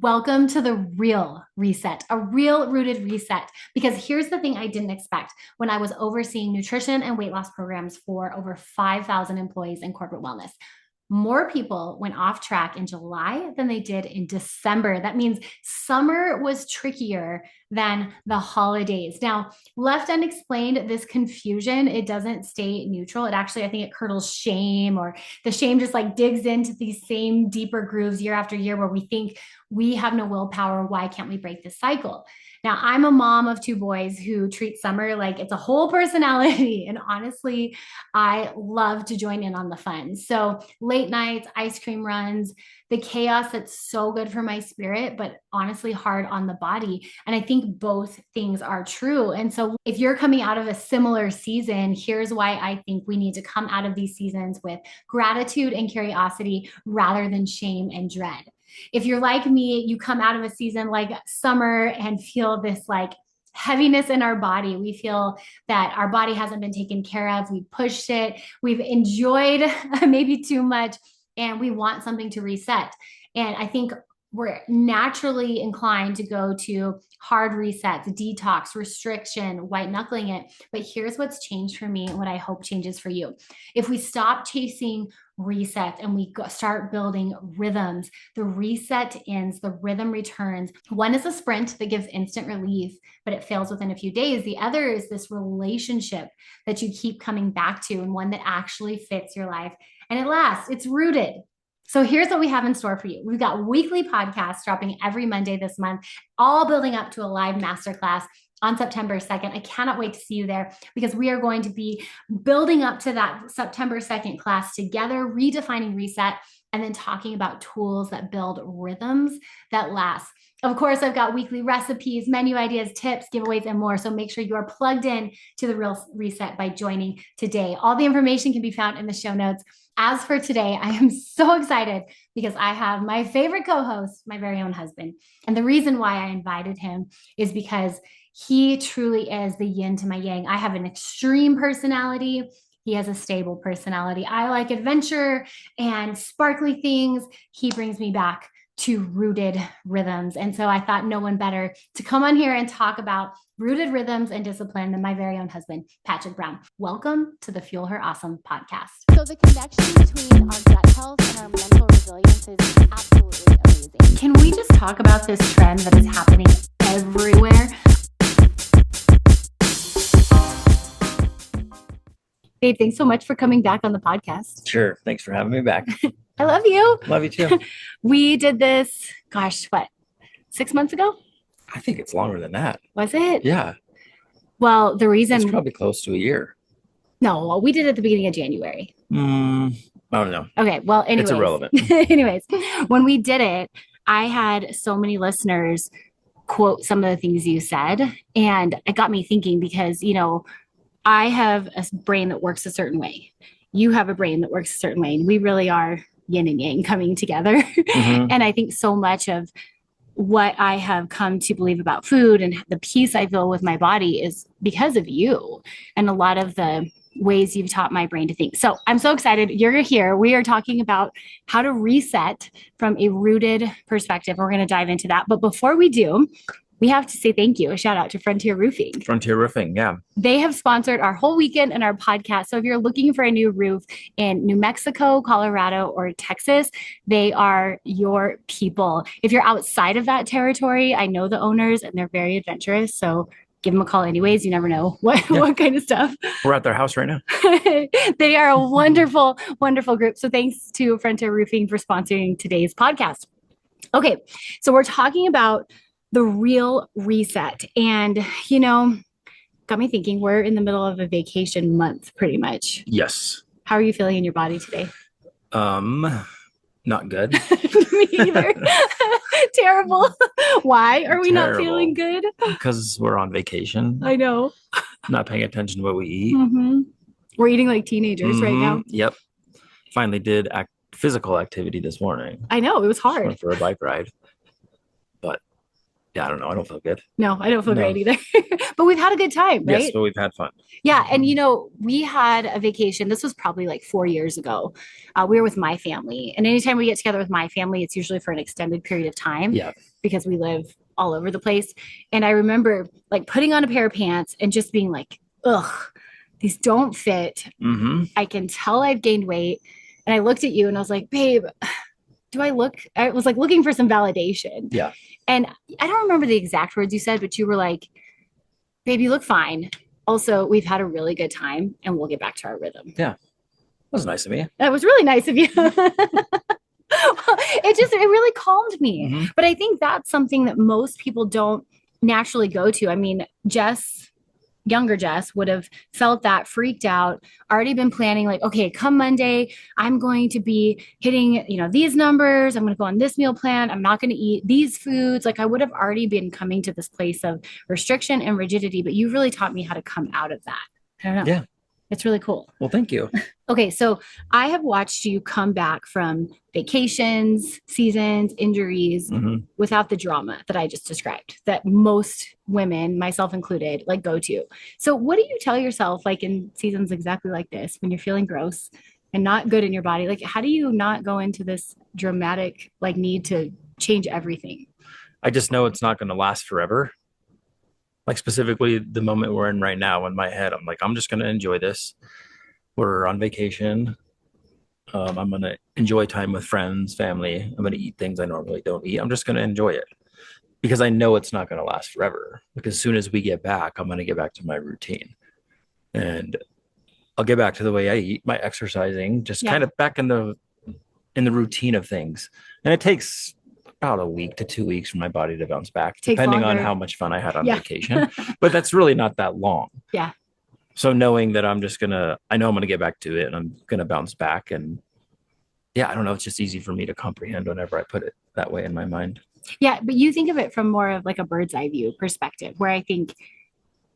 Welcome to the real reset, a real rooted reset. Because here's the thing I didn't expect when I was overseeing nutrition and weight loss programs for over 5,000 employees in corporate wellness. More people went off track in July than they did in December. That means summer was trickier than the holidays. Now, left unexplained, this confusion, it doesn't stay neutral. It actually, I think it curdles shame, or the shame just like digs into these same deeper grooves year after year where we think we have no willpower. Why can't we break this cycle? Now, I'm a mom of two boys who treat summer like it's a whole personality. And honestly, I love to join in on the fun. So late nights, ice cream runs, the chaos that's so good for my spirit, but honestly hard on the body. And I think both things are true. And so if you're coming out of a similar season, here's why I think we need to come out of these seasons with gratitude and curiosity rather than shame and dread. If you're like me, you come out of a season like summer and feel this like heaviness in our body. We feel that our body hasn't been taken care of. We pushed it. We've enjoyed maybe too much, and we want something to reset. And I think we're naturally inclined to go to hard resets, detox, restriction, white knuckling it. But here's what's changed for me and what I hope changes for you. If we stop chasing resets and we start building rhythms, the reset ends, the rhythm returns. One is a sprint that gives instant relief, but it fails within a few days. The other is this relationship that you keep coming back to, and one that actually fits your life and it lasts. It's rooted. So here's what we have in store for you. We've got weekly podcasts dropping every Monday this month, all building up to a live masterclass on September 2nd. I cannot wait to see you there because we are going to be building up to that September 2nd class together, redefining reset, and then talking about tools that build rhythms that last. Of course, I've got weekly recipes, menu ideas, tips, giveaways, and more. So make sure you are plugged in to the Real Reset by joining today. All the information can be found in the show notes. As for today, I am so excited because I have my favorite co-host, my very own husband. And the reason why I invited him is because he truly is the yin to my yang. I have an extreme personality. He has a stable personality. I like adventure and sparkly things. He brings me back to rooted rhythms. And so I thought no one better to come on here and talk about rooted rhythms and discipline than my very own husband, Patrick Brown. Welcome to the Fuel Her Awesome podcast. So the connection between our gut health and our mental resilience is absolutely amazing. Can we just talk about this trend that is happening everywhere? Babe, thanks so much for coming back on the podcast. Sure. Thanks for having me back. I love you. Love you too. We did this, 6 months ago? I think it's longer than that. Was it? Yeah. Well, the reason... It's probably close to a year. No, we did it at the beginning of January. I don't know. Okay, well, anyways. It's irrelevant. Anyways, when we did it, I had so many listeners quote some of the things you said, and it got me thinking because, I have a brain that works a certain way. You have a brain that works a certain way. And we really are yin and yang coming together. Mm-hmm. And I think so much of what I have come to believe about food and the peace I feel with my body is because of you and a lot of the ways you've taught my brain to think. So I'm so excited you're here. We are talking about how to reset from a rooted perspective. We're going to dive into that. But before we do, we have to say thank you. A shout out to Frontier Roofing. Frontier Roofing, yeah. They have sponsored our whole weekend and our podcast. So if you're looking for a new roof in New Mexico, Colorado, or Texas, they are your people. If you're outside of that territory, I know the owners and they're very adventurous. So give them a call anyways. You never know what kind of stuff. We're at their house right now. They are a wonderful, wonderful group. So thanks to Frontier Roofing for sponsoring today's podcast. Okay, so we're talking about the real reset. And, got me thinking, we're in the middle of a vacation month, pretty much. Yes. How are you feeling in your body today? Not good. Me either. Terrible. Why are we not feeling good? Because we're on vacation. I know. Not paying attention to what we eat. Mm-hmm. We're eating like teenagers right now. Yep. Finally did physical activity this morning. I know. It was hard. Just went for a bike ride. But Yeah, I don't know. I don't feel good. No, I don't feel No. great either. But we've had a good time, Yes, right? but we've had fun. Yeah. And, we had a vacation. This was probably like 4 years ago. We were with my family. And anytime we get together with my family, it's usually for an extended period of time Yeah. because we live all over the place. And I remember like putting on a pair of pants and just being like, ugh, these don't fit. Mm-hmm. I can tell I've gained weight. And I looked at you and I was like, babe, I was like looking for some validation. Yeah. And I don't remember the exact words you said, but you were like, babe, you look fine. Also, we've had a really good time and we'll get back to our rhythm. Yeah. That was nice of me. That was really nice of you. It really calmed me. Mm-hmm. But I think that's something that most people don't naturally go to. I mean, younger Jess would have felt that freaked out, already been planning like, okay, come Monday, I'm going to be hitting, these numbers. I'm going to go on this meal plan. I'm not going to eat these foods. Like I would have already been coming to this place of restriction and rigidity, but you really taught me how to come out of that. I don't know. Yeah. It's really cool. Well, thank you. Okay, so I have watched you come back from vacations, seasons, injuries Mm-hmm. without the drama that I just described, that most women, myself included, like go to. So, what do you tell yourself, like in seasons exactly like this, when you're feeling gross and not good in your body? Like, how do you not go into this dramatic, like, need to change everything? I just know it's not going to last forever. Like specifically the moment we're in right now in my head, I'm like, I'm just going to enjoy this. We're on vacation. I'm going to enjoy time with friends, family. I'm going to eat things I normally don't eat. I'm just going to enjoy it because I know it's not going to last forever. Because as soon as we get back, I'm going to get back to my routine and I'll get back to the way I eat, my exercising, just kind of back in the routine of things. And it takes about a week to 2 weeks for my body to bounce back, depending on how much fun I had on vacation. But that's really not that long. Yeah. So knowing that I know I'm gonna get back to it and I'm gonna bounce back. And yeah, I don't know. It's just easy for me to comprehend whenever I put it that way in my mind. Yeah, but you think of it from more of like a bird's eye view perspective, where I think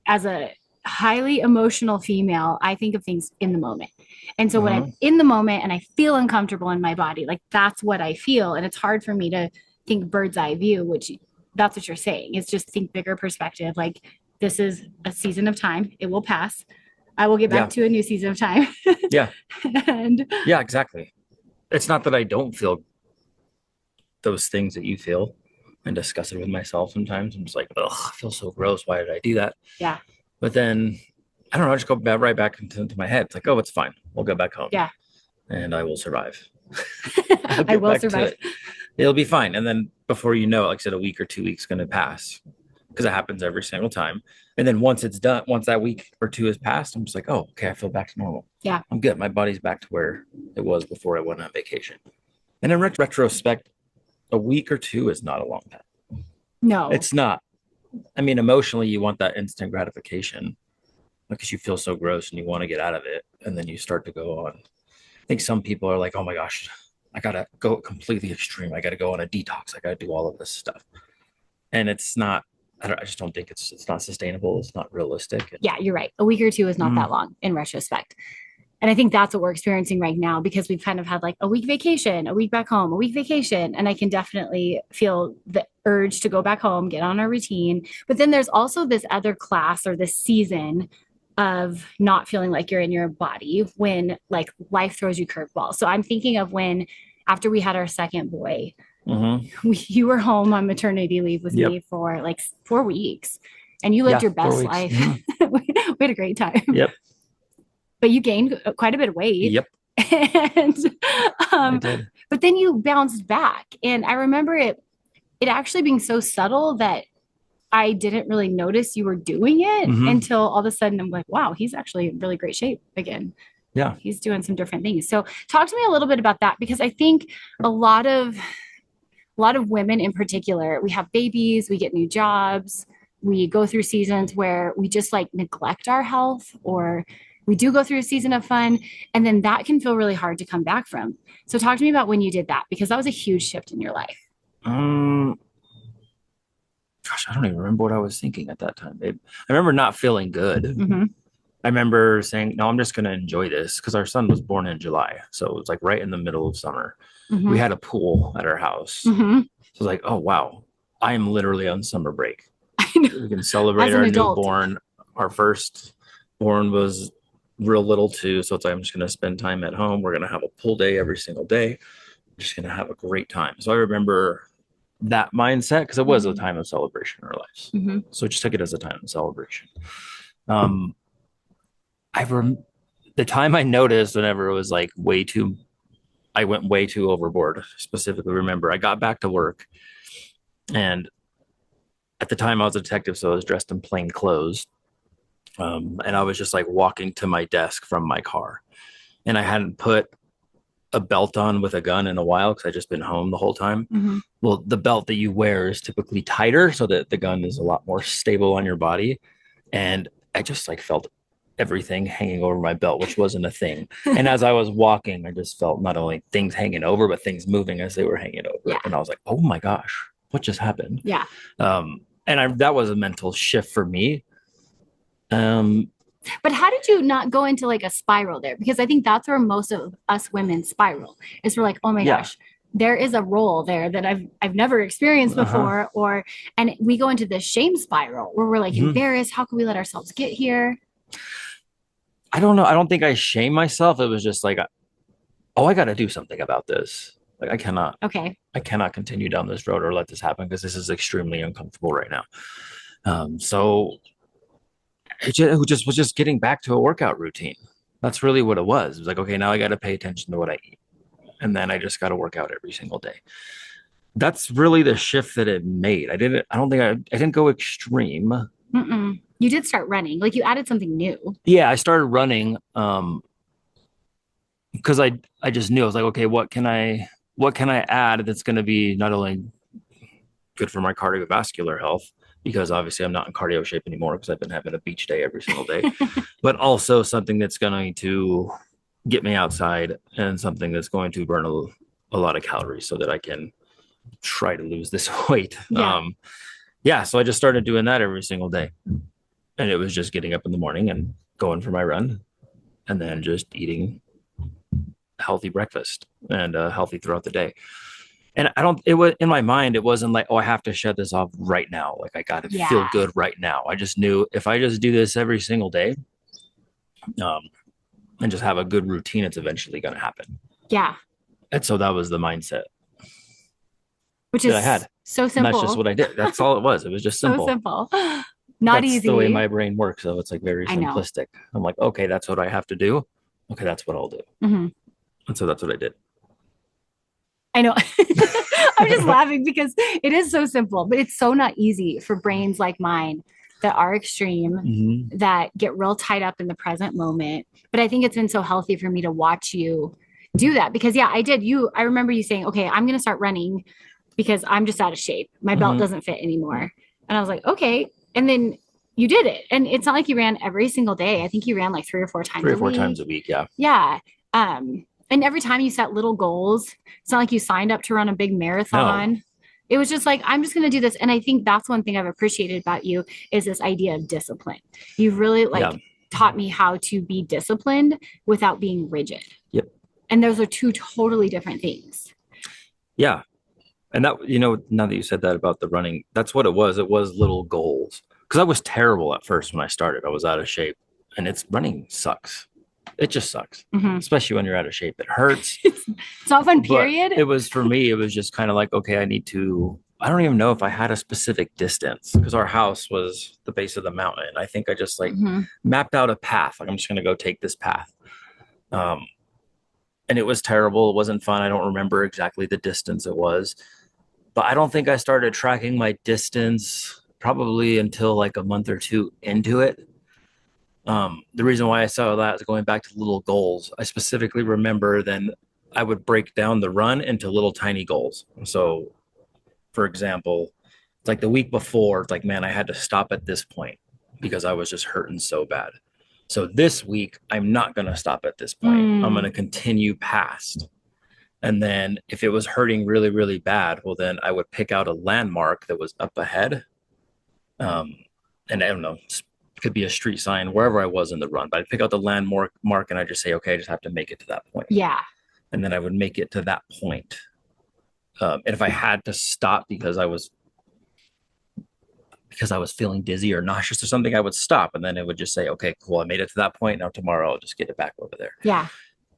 as a highly emotional female, I think of things in the moment. And so when I'm in the moment and I feel uncomfortable in my body, like that's what I feel. And it's hard for me to think bird's eye view, which that's what you're saying. It's just think bigger perspective. Like this is a season of time. It will pass. I will get back to a new season of time. Yeah. And yeah, exactly. It's not that I don't feel those things that you feel and discuss it with myself sometimes. I'm just like, oh, I feel so gross. Why did I do that? Yeah. But then I don't know, I just go right back into my head. It's like, oh, it's fine. We'll go back home. Yeah. And I will survive. I will survive. It'll be fine. And then before you know it, like I said, a week or 2 weeks going to pass because it happens every single time. And then once it's done, once that week or two has passed, I'm just like, oh, okay, I feel back to normal. Yeah. I'm good. My body's back to where it was before I went on vacation. And in retrospect, a week or two is not a long time. No. It's not. I mean, emotionally, you want that instant gratification because you feel so gross and you want to get out of it. And then you start to go on. I think some people are like, oh my gosh, I got to go completely extreme. I got to go on a detox. I got to do all of this stuff. And it's not, I just don't think it's not sustainable. It's not realistic. Yeah, you're right. A week or two is not that long in retrospect. And I think that's what we're experiencing right now because we've kind of had like a week vacation, a week back home, a week vacation. And I can definitely feel the urge to go back home, get on our routine. But then there's also this other class or this season of not feeling like you're in your body when like life throws you curveballs. So I'm thinking of when after we had our second boy, you were home on maternity leave with me for like 4 weeks and you lived your best life. We had a great time. Yep. But you gained quite a bit of weight. Yep. And I did. But then you bounced back. And I remember it actually being so subtle that I didn't really notice you were doing it until all of a sudden I'm like, wow, he's actually in really great shape again. Yeah. He's doing some different things. So talk to me a little bit about that because I think a lot of women in particular, we have babies, we get new jobs, we go through seasons where we just like neglect our health or we do go through a season of fun and then that can feel really hard to come back from. So talk to me about when you did that because that was a huge shift in your life. Gosh, I don't even remember what I was thinking at that time, babe. I remember not feeling good. I remember saying, no, I'm just going to enjoy this because our son was born in July. So it was like right in the middle of summer. We had a pool at our house. So I was like, oh, wow, I am literally on summer break. I know. We can As celebrate an our adult. newborn. Our first born was real little too. So it's like, I'm just going to spend time at home. We're going to have a pool day every single day. We're just going to have a great time. So I remember that mindset because it was a Mhm. time of celebration in our lives. Mhm. So just took it as a time of celebration. Um, I rem- the time I noticed whenever it was like I went way too overboard. Specifically, remember I got back to work, and at the time I was a detective, so I was dressed in plain clothes, and I was just like walking to my desk from my car, and I hadn't put a belt on with a gun in a while because I just been home the whole time. Mhm. Well, the belt that you wear is typically tighter so that the gun is a lot more stable on your body. And I just like felt everything hanging over my belt, which wasn't a thing. And as I was walking, I just felt not only things hanging over, but things moving as they were hanging over. Yeah. And I was like, oh my gosh, what just happened? Yeah. That was a mental shift for me. Um, But how did you not go into like a spiral there? Because I think that's where most of us women spiral. Is we're like, oh my yeah. gosh, there is a role there that I've never experienced Uh-huh. before, and we go into this shame spiral where we're like Mhm. embarrassed. How can we let ourselves get here? I don't know. I don't think I shame myself. It was just like, oh, I got to do something about this. Like Okay. I cannot continue down this road or let this happen because this is extremely uncomfortable right now. So it just was just getting back to a workout routine. That's really what it was. It was like, okay, now I got to pay attention to what I eat. And then I just got to work out every single day. That's really the shift that it made. I don't think I didn't go extreme. Mm-mm. You did start running. Like you added something new. Yeah, I started running because I just knew I was like, okay, what can I add that's going to be not only good for my cardiovascular health, because obviously I'm not in cardio shape anymore because I've been having a beach day every single day, but also something that's going to get me outside and something that's going to burn a lot of calories so that I can try to lose this weight. Yeah. Yeah, so I just started doing that every single day. And it was just getting up in the morning and going for my run and then just eating healthy breakfast and healthy throughout the day. And I don't, it was in my mind, it wasn't like, oh, I have to shut this off right now. Like I got to feel Yeah. good right now. I just knew if I just do this every single day, um, and just have a good routine, it's eventually going to happen. Yeah. And so that was the mindset Which that I is had. so And that's just simple. what I did. That's all it was. It was just So simple. simple. Not That's the way easy. my brain works. So it's like very I know. simplistic. I'm like, okay, that's what I have to do. Okay, that's what I'll do. Mhm. And so that's what I did. I know. I'm just laughing because it is so simple, but it's so not easy for brains like mine that are extreme, Mm-hmm. that get real tied up in the present moment. But I think it's been so healthy for me to watch you do that because, yeah, I remember you saying, okay, I'm going to start running because I'm just out of shape. My belt Mm-hmm. doesn't fit anymore. And I was like, okay. And then you did it. And it's not like you ran every single day. I think you ran like 3 or 4 times Three or a four week. times a week. Yeah. Yeah. And every time you set little goals, it's not like you signed up to run a big No. marathon. It was just like, I'm just going to do this. And I think that's one thing I've appreciated about you is this idea of discipline. You've really Yeah. like taught me how to be disciplined without being rigid. Yep. And those are two totally different things. Yeah. And that, now that you said that about the running, that's what it was. It was little goals. Because I was terrible at first when I started. I was out of shape. And it's running sucks. It just sucks, Mhm. especially when you're out of shape. It hurts. It's not fun, But period. it was for me, it was just kind of like, okay, I don't even know if I had a specific distance because our house was the base of the mountain. I think I just like Mhm. mapped out a path. Like I'm just going to go take this path. Um, and it was terrible. It wasn't fun. I don't remember exactly the distance it was, but I don't think I started tracking my distance probably until like a month or two into it. The reason why I saw that is going back to little goals. I specifically remember then I would break down the run into little tiny goals. So, for example, it's like the week before, it's like, man, I had to stop at this point because I was just hurting so bad. So this week, I'm not going to stop at this point. I'm going to Mm. continue past. And then if it was hurting really, really bad, well, then I would pick out a landmark that was up ahead. Um, and I don't know, it could be a street sign wherever I was in the run, but I'd pick out the landmark and I just say, okay, I just have to make it to that point. Yeah. And then I would make it to that point. And if I had to stop because I was because I was feeling dizzy or nauseous or something, I would stop. And then it would just say, okay, cool, I made it to that point. Now tomorrow I'll just get it back over there. Yeah.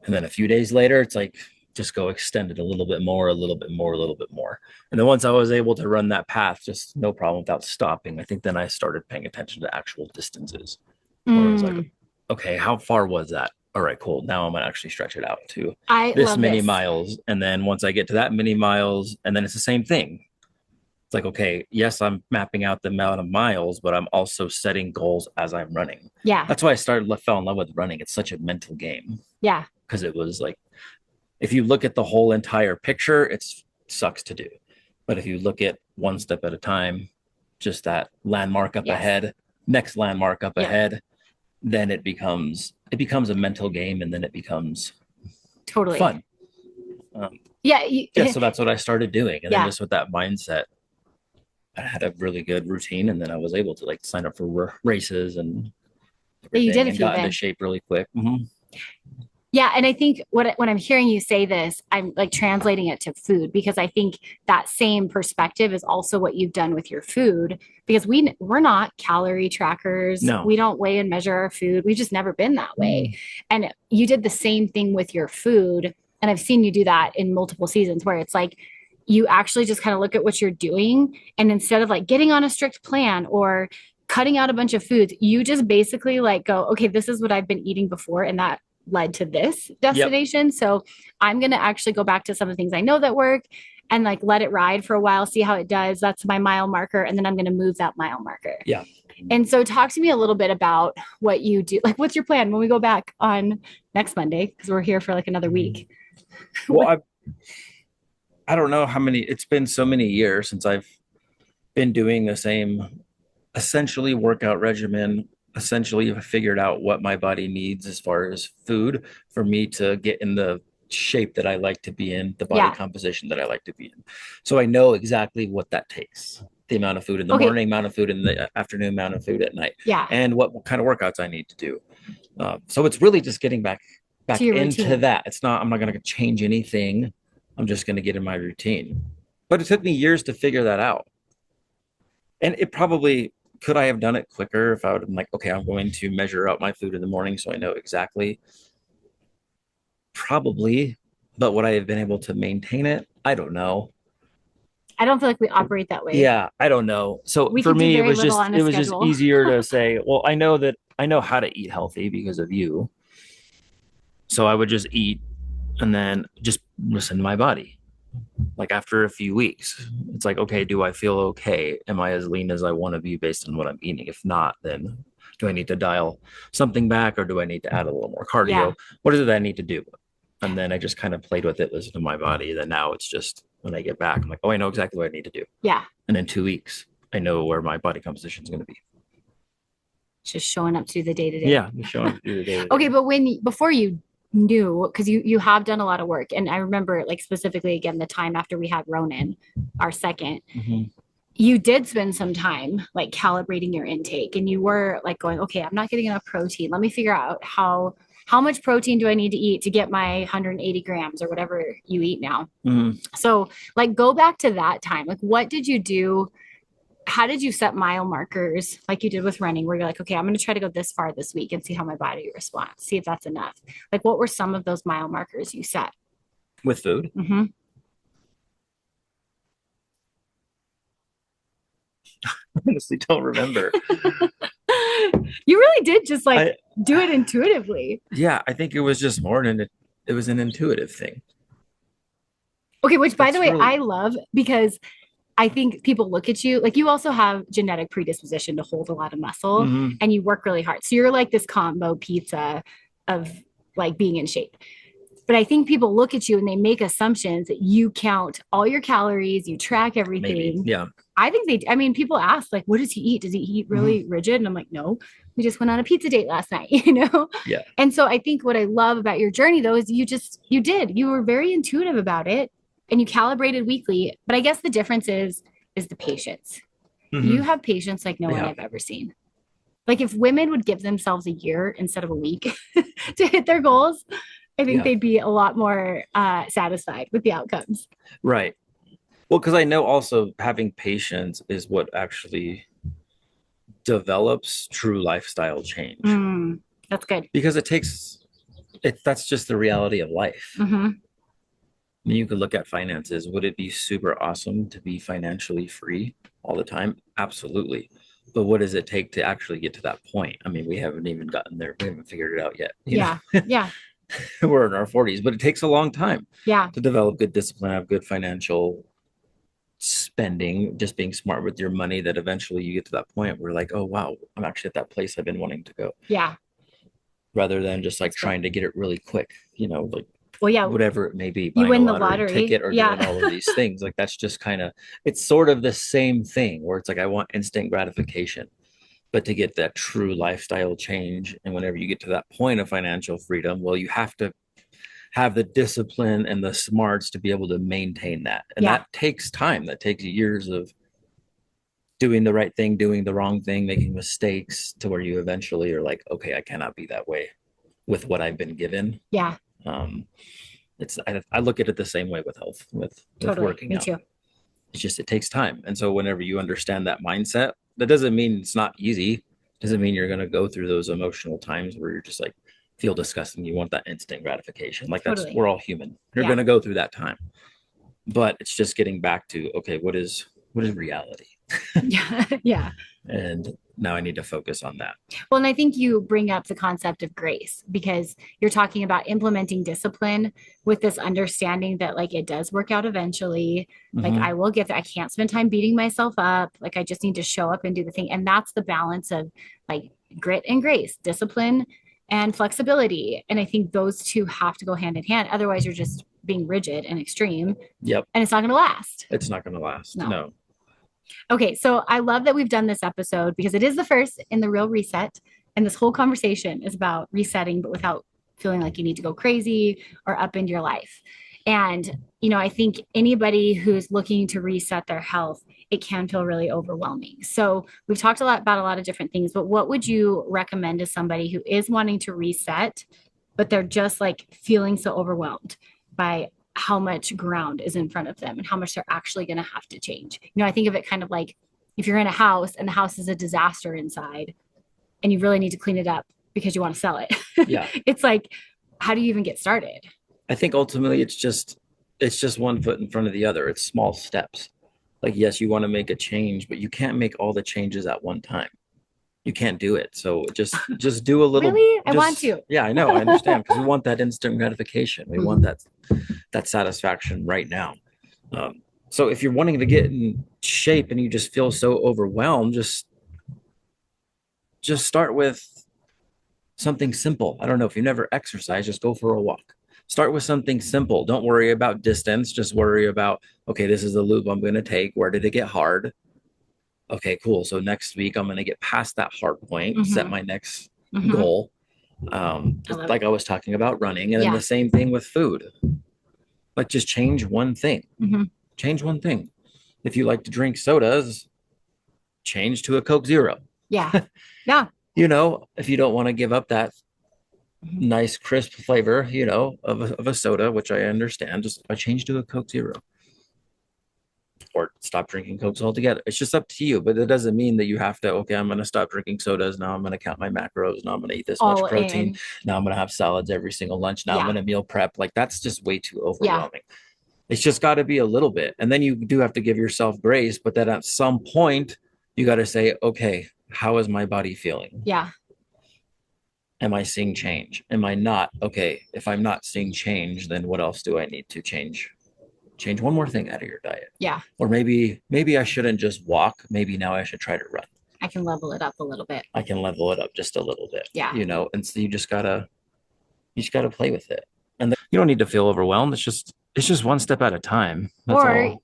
And then a few days later, it's like, just go extend it a little bit more, a little bit more, a little bit more. And then once I was able to run that path, just no problem without stopping, I think then I started paying attention to actual distances where it was like, Mm, okay, how far was that? All right, cool. Now I'm gonna actually stretch it out to I this love many this. miles. And then once I get to that many miles, and then it's the same thing. It's like, okay, yes, I'm mapping out the amount of miles, but I'm also setting goals as I'm running. Yeah. That's why I fell in love with running. It's such a mental game Yeah. because it was like, if you look at the whole entire picture, it sucks to do. But if you look at one step at a time, just that landmark up Yes. ahead, next landmark up Yeah. ahead, then it becomes a mental game, and then it becomes Totally. fun. Um, Yeah. yeah, so that's what I started doing, and then Yeah. just with that mindset, I had a really good routine, and then I was able to like sign up for races and Yeah, you did everything, a and few got into then. shape really quick. Mm-hmm. Yeah, and I think when I'm hearing you say this, I'm like translating it to food because I think that same perspective is also what you've done with your food because we're not calorie trackers. No. We don't weigh and measure our food. We've just never been that way. Mm. And you did the same thing with your food, and I've seen you do that in multiple seasons where it's like you actually just kind of look at what you're doing and instead of like getting on a strict plan or cutting out a bunch of foods, you just basically like go, okay, this is what I've been eating before and that led to this Yep. destination. So I'm going to actually go back to some of the things I know that work and like let it ride for a while, see how it does. That's my mile marker. And then I'm going to move that mile marker. Yeah. And so talk to me a little bit about what you do. Like, what's your plan when we go back on next Monday? Because we're here for like another week. Well, I don't know how many, it's been so many years since I've been doing the same essentially workout regimen. Essentially, I figured out what my body needs as far as food for me to get in the shape that I like to be in, the body Yeah. composition that I like to be in. So I know exactly what that takes. The amount of food in the Okay. morning, amount of food in the afternoon, amount of food at night, Yeah. and what kind of workouts I need to do. So it's really just getting back To back your into routine. that. It's not, I'm not going to change anything. I'm just going to get in my routine. But it took me years to figure that out. And it probably could I have done it quicker if I would have been like, okay, I'm going to measure out my food in the morning so I know exactly. Probably, but would I have been able to maintain it? I don't know. I don't feel like we operate that way. Yeah, I don't know. So We for could do me, very little on a it was just schedule. easier to say, well, I know that I know how to eat healthy because of you. So I would just eat and then just listen to my body. Like after a few weeks, it's like, okay, do I feel okay? Am I as lean as I want to be based on what I'm eating? If not, then do I need to dial something back or do I need to add a little more Yeah. cardio? What is it that I need to do? And then I just kind of played with it, listened to my body. Then now it's just when I get back, I'm like, oh, I know exactly what I need to do. Yeah. And in 2 weeks, I know where my body composition is going to be. Just showing up to the day to day. Yeah, just showing up to do the day. Okay, but before you knew, because you have done a lot of work, and I remember like specifically again the time after we had Ronan, our second, Mhm. you did spend some time like calibrating your intake, and you were like going, okay, I'm not getting enough protein. Let me figure out how much protein do I need to eat to get my 180 grams or whatever you eat now. Mhm. So like go back to that time. Like what did you do? How did you set mile markers like you did with running where you're like, okay, I'm going to try to go this far this week and see how my body responds, see if that's enough? Like, what were some of those mile markers you set? With food, Mm-hmm. I honestly don't remember. You really did just like I do it intuitively. Yeah, I think it was just more it was an intuitive thing. Okay, which by the That's way, really I love because I think people look at you like you also have genetic predisposition to hold a lot of muscle Mhm. and you work really hard. So you're like this combo pizza of like being in shape. But I think people look at you and they make assumptions that you count all your calories, you track Maybe. everything. Yeah. I think people ask, like, what does he eat? Does he eat really rigid? And I'm like, no, we just went on a pizza date last night, you know? Yeah. And so I think what I love about your journey though is you were very intuitive about it and you calibrated weekly. But I guess the difference is the patience. You Mhm. have patience like no one Yeah. I've ever seen. Like if women would give themselves a year instead of a week to hit their goals, I think Yeah. they'd be a lot more satisfied with the outcomes. Right. Well, because I know also having patience is what actually develops true lifestyle change Mm, that's good. because that's just the reality of life. Hmm. I mean, you could look at finances. Would it be super awesome to be financially free all the time? Absolutely. But what does it take to actually get to that point? I mean, we haven't even gotten there. We haven't figured it out yet. Yeah. Yeah. We're in our 40s, but it takes a long time Yeah. to develop good discipline, have good financial spending, just being smart with your money, that eventually you get to that point where like, oh wow, I'm actually at that place I've been wanting to go, Yeah. rather than just like That's good. trying to get it really quick, like Well, yeah, whatever it may be, you buying a win the lottery lottery. ticket or Yeah. doing all of these things. Like that's just kind of, it's sort of the same thing where it's like I want instant gratification. But to get that true lifestyle change, and whenever you get to that point of financial freedom, well, you have to have the discipline and the smarts to be able to maintain that. And Yeah. that takes time. That takes years of doing the right thing, doing the wrong thing, making mistakes, to where you eventually are like, okay, I cannot be that way with what I've been given. Yeah. Um, I look at it the same way with health, with Totally. working Me out. too. It's just, it takes time. And so whenever you understand that mindset, that doesn't mean it's not easy. Doesn't mean you're going to go through those emotional times where you're just like feel disgusting. You want that instant gratification. Like that's, Totally. we're all human. You're Yeah. going to go through that time. But it's just getting back to, okay, what is reality? Yeah. Yeah. And now I need to focus on that. Well, and I think you bring up the concept of grace because you're talking about implementing discipline with this understanding that like it does work out eventually. Like Mm-hmm. I will get there. I can't spend time beating myself up. Like I just need to show up and do the thing. And that's the balance of like grit and grace, discipline and flexibility. And I think those two have to go hand in hand. Otherwise, you're just being rigid and extreme Yep. and it's not going to last. It's not going to last. No. No. Okay, so I love that we've done this episode because it is the first in the real reset. And this whole conversation is about resetting, but without feeling like you need to go crazy or up into your life. And, I think anybody who's looking to reset their health, it can feel really overwhelming. So we've talked a lot about a lot of different things, but what would you recommend to somebody who is wanting to reset, but they're just like feeling so overwhelmed by how much ground is in front of them and how much they're actually going to have to change. I think of it kind of like if you're in a house and the house is a disaster inside and you really need to clean it up because you want to sell it. Yeah. It's like, how do you even get started? I think ultimately it's just one foot in front of the other. It's small steps. Like, yes, you want to make a change, but you can't make all the changes at one time. You can't do it. So just do a little. Really? I want to. Yeah, I know. I understand, because we want that instant gratification. We want that satisfaction right now. So if you're wanting to get in shape and you just feel so overwhelmed, just start with something simple. I don't know, if you never exercise, just go for a walk. Start with something simple. Don't worry about distance. Just worry about, okay, this is the loop I'm going to take. Where did it get hard? Okay, cool. So next week I'm going to get past that hard point, set my next goal. Like I was talking about running, and then the same thing with food. Like just change one thing. Change one thing. If you like to drink sodas, change to a Coke Zero. Yeah. Yeah. If you don't want to give up that nice crisp flavor, of a soda, which I understand, just change to a Coke Zero. Or stop drinking Cokes altogether. It's just up to you, but it doesn't mean that you have to, okay, I'm going to stop drinking sodas. Now I'm going to count my macros. Now I'm going to eat this much protein. Now I'm going to have salads every single lunch. Now I'm going to meal prep. Like that's just way too overwhelming. It's just got to be a little bit. And then you do have to give yourself grace, but then at some point you got to say, okay, how is my body feeling? Yeah. Am I seeing change? Am I not? Okay, if I'm not seeing change, then what else do I need to change? Change one more thing out of your diet. Yeah. Or maybe I shouldn't just walk. Maybe now I should try to run. I can level it up a little bit. I can level it up just a little bit. Yeah. And so you just gotta play with it. And you don't need to feel overwhelmed. It's just one step at a time.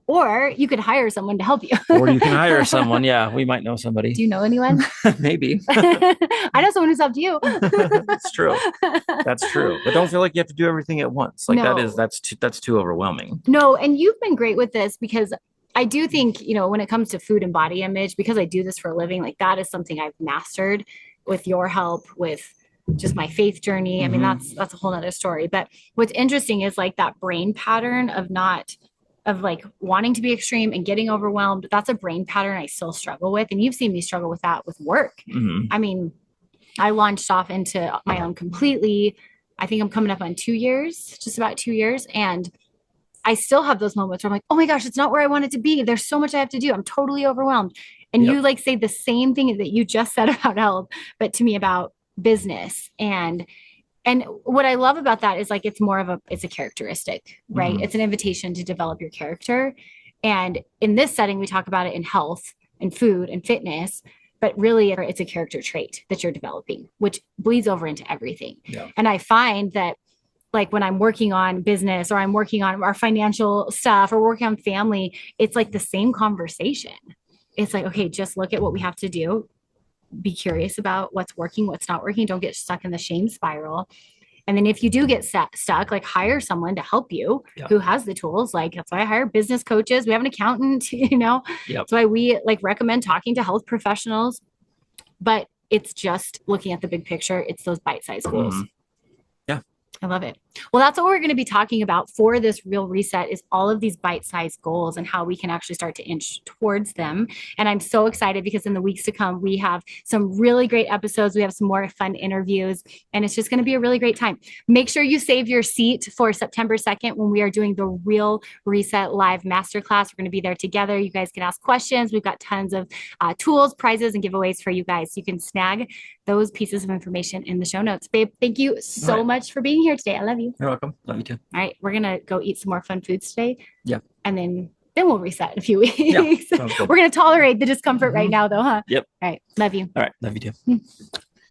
Or you could hire someone to help you. Or you can hire someone. Yeah, we might know somebody. Do you know anyone? Maybe. I know someone who's helped you. That's true. That's true. But don't feel like you have to do everything at once. Like that's too overwhelming. No, and you've been great with this because I do think, when it comes to food and body image, because I do this for a living, like that is something I've mastered with your help, with just my faith journey. I mean, that's a whole nother story. But what's interesting is like that brain pattern of not of like wanting to be extreme and getting overwhelmed. That's a brain pattern I still struggle with. And you've seen me struggle with that with work. I mean, I launched off into my own completely. I think I'm coming up on 2 years, just about 2 years. And I still have those moments where I'm like, oh my gosh, it's not where I want it to be. There's so much I have to do. I'm totally overwhelmed. And you like say the same thing that you just said about health, but to me about business. And what I love about that is like it's a characteristic, right? It's an invitation to develop your character. And in this setting, we talk about it in health and food and fitness, but really it's a character trait that you're developing, which bleeds over into everything. And I find that like when I'm working on business or I'm working on our financial stuff or working on family, it's like the same conversation. It's like, okay, just look at what we have to do. Be curious about what's working, what's not working. Don't get stuck in the shame spiral. And then if you do get stuck, like hire someone to help you who has the tools. Like that's why I hire business coaches. We have an accountant, That's why we like recommend talking to health professionals. But it's just looking at the big picture. It's those bite-sized goals. I love it. Well, that's what we're going to be talking about for this real reset is all of these bite-sized goals and how we can actually start to inch towards them. And I'm so excited because in the weeks to come, we have some really great episodes. We have some more fun interviews, and it's just going to be a really great time. Make sure you save your seat for September 2nd when we are doing the Real Reset Live Masterclass. We're going to be there together. You guys can ask questions. We've got tons of tools, prizes, and giveaways for you guys. You can snag those pieces of information in the show notes. Babe, thank you so much for being here today. I love you. You're welcome. Love you too. All right. We're going to go eat some more fun foods today. Yeah. And then we'll reset in a few weeks. Yeah, we're going to tolerate the discomfort right now though, huh? Yep. All right. Love you. All right. Love you too.